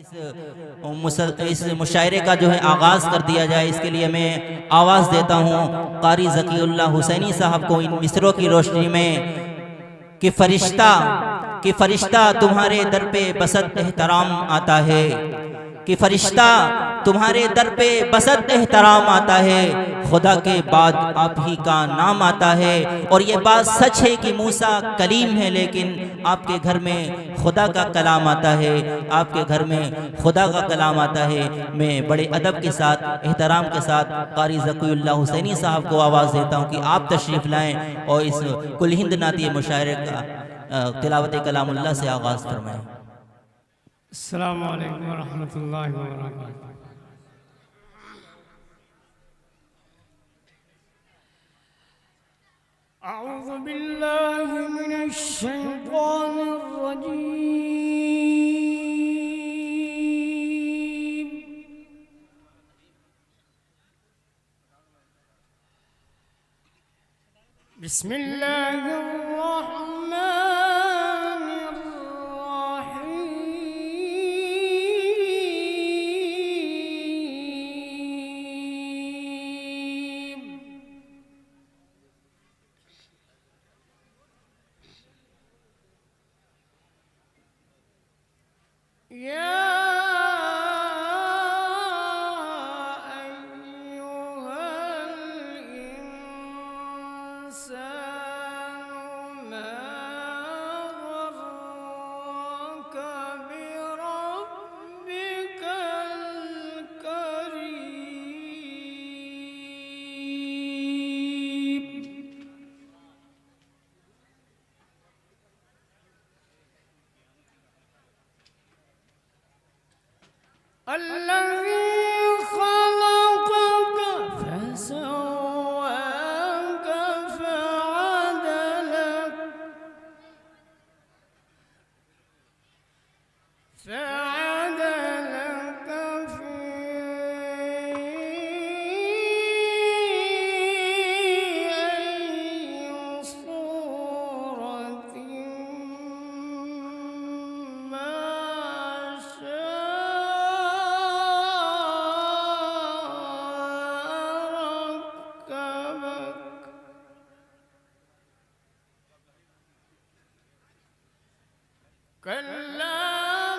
इस मुशायरे का जो है आगाज़ कर दिया जाए। इसके लिए मैं आवाज़ देता हूँ कारी ज़कीउल्लाह हुसैनी साहब को इन मिसरों की रोशनी में कि फरिश्ता तुम्हारे दर पे बसत एहतराम आता है, कि फरिश्ता तुम्हारे दर पे बसत एहतराम आता है, खुदा के बाद आप ही का नाम आता है। और ये बात सच है कि मूसा कलीम है, लेकिन आपके घर में खुदा का कलाम आता है, आपके घर में खुदा का कलाम आता है। मैं बड़े अदब के साथ, एहतराम के साथ कारी ज़कीउल्लाह हुसैनी साहब को आवाज़ देता हूँ कि आप तशरीफ़ लाएँ और इस कुल हिंद नाती मुशायरे का तिलावत कलामुल्लाह से आगाज़ फरमाएँ। अस्सलामु अलैकुम वरहमतुल्लाहि वबरकातुहू। अऊज़ु बिल्लाहि मिनश शैतानिर रजीम। बिस्मिल्लाहिर रहमानिर रहीम। या الذي خلقك فسواك فعدلك في أي صورة ما كلا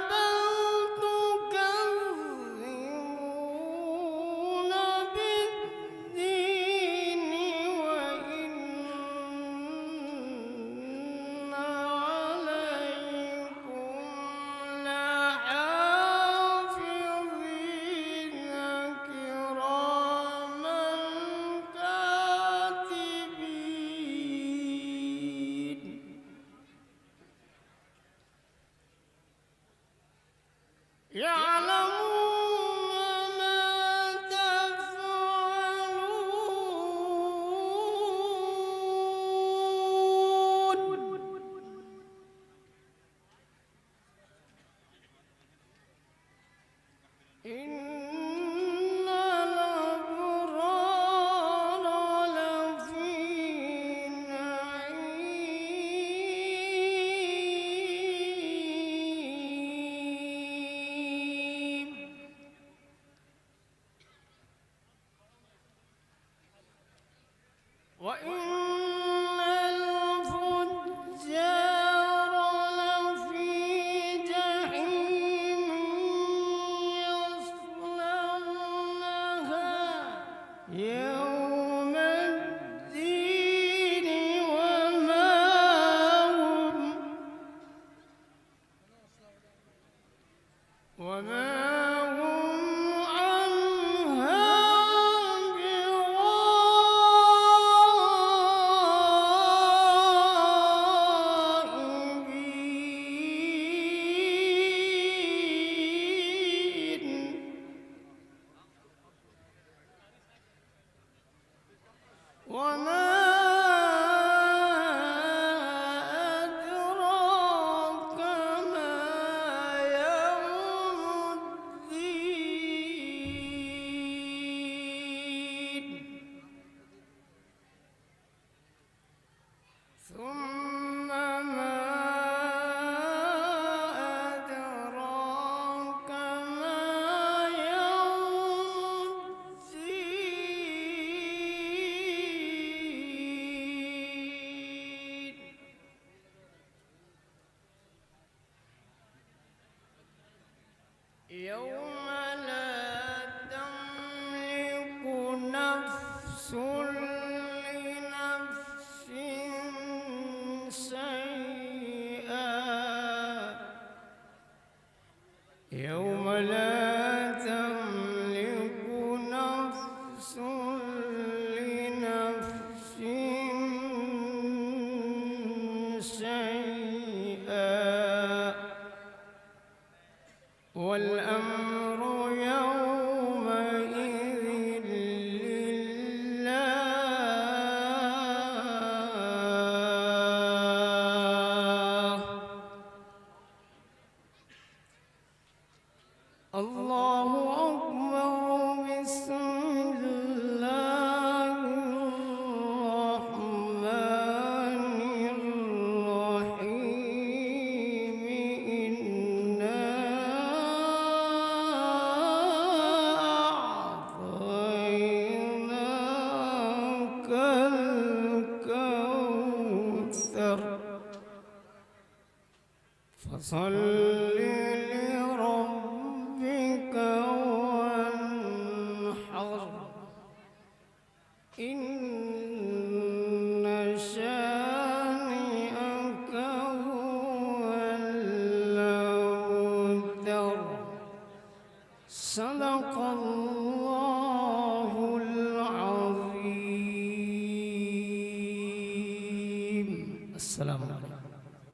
بل تكذبون بالدين وإن عليكم لحافظين كراما كاتبين يعلمون ما تفعلون إن الأبرار لفي نعيم وإن الفجار لفي جحيم يصلونها يوم الدين وما هم عنها بغائبين وما أدراك ما يوم الدين ثم ما أدراك يوم لا تملك نفس لنفس شيئا والأمر يومئذ لله. الله أكبر. بسم الله الرحمن الرحيم. إنا أعطيناك الكوثر فصل لربك وانحر إن شانئك هو الأبتر. صدق الله العظيم. السلام عليكم.